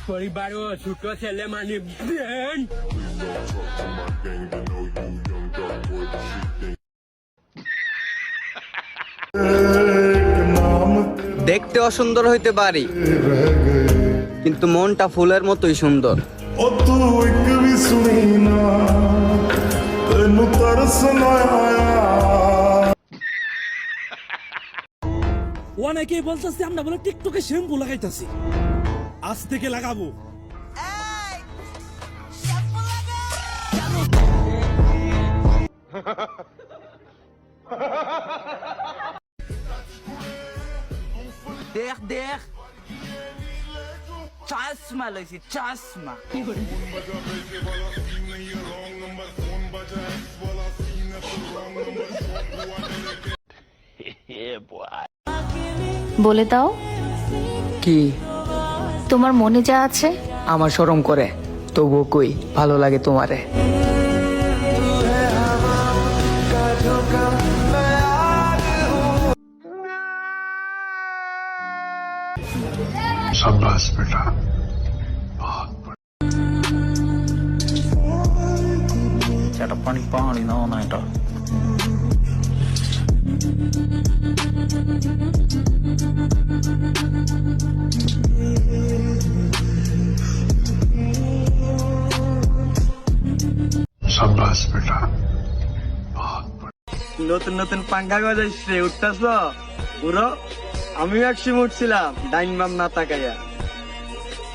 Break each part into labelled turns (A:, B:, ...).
A: পরিবারও ছোট ছেলে মানে দেন।
B: দেখতে অসুন্দর হইতে পারি, কিন্তু মনটা ফুলের মতোই সুন্দর।
C: অনেকেই বলতেছে আমরা বলে টিকটকে শ্যাম্পু লাগাইতেছি, আজ থেকে লাগাবো।
D: দেখ দেখ, চশমা লইছি চশমা।
E: বলে দাও
F: কি?
E: তোমার মনে যা আছে।
F: আমার শরম করে, তবুও কই ভালো লাগে তোমারে।
G: शाबाश बेटा।
D: ചേട്ടാ പണി പാണി നോന്നായിട്ടോ.
G: शाबाश बेटा।
B: নতুন নতুন পাঙ্গা গজাইছ রে, উঠতাছ পুরো। আমিও একসময় উঠছিলাম ডাইন বাম না তাকাইয়া।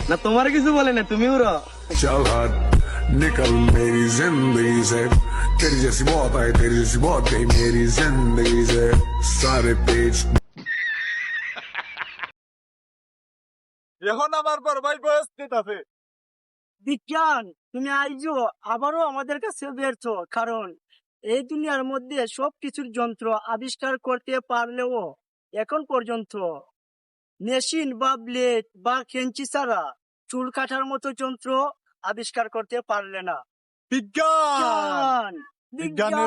B: না তোমার কিছু বলে না, তুমি উড়ো।
G: चल हट निकल मेरी जिंदगी से, तेरी जैसी बहुत आई, तेरी जैसी बहुत गई मेरी जिंदगी से। सारे पेज
C: এখন আমার পর ভাই বয়স আছে।
H: বিজ্ঞান, তুমি আইজো আবারও আমাদের কাছে ব্যর্থ, কারণ এই দুনিয়ার মধ্যে সবকিছুর যন্ত্র আবিষ্কার করতে পারলেও এখন পর্যন্ত মেশিন বা ব্লেড বা কেঞ্চি ছাড়া চুল কাটার মতো যন্ত্র আবিষ্কার করতে পারলে না।
C: বিজ্ঞান
H: বিজ্ঞান
C: বিজ্ঞান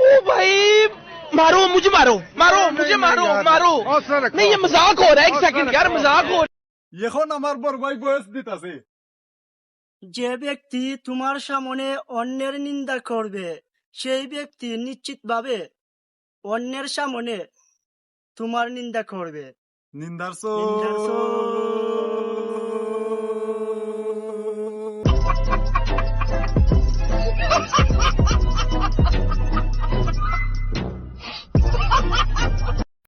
I: ओ भाई मारो मुझे, मारो मारो मुझे, मारो मारो। नहीं ये मजाक हो रहा है, एक सेकंड यार, मजाक हो।
C: এখন আমার বড় ভাই বয়স দিতেছে।
H: যে ব্যক্তি তোমার সামনে অন্যের নিন্দা করবে, সেই ব্যক্তি নিশ্চিতভাবে অন্যের সামনে তোমার নিন্দা করবে।
C: নিন্দার
H: নিন্দার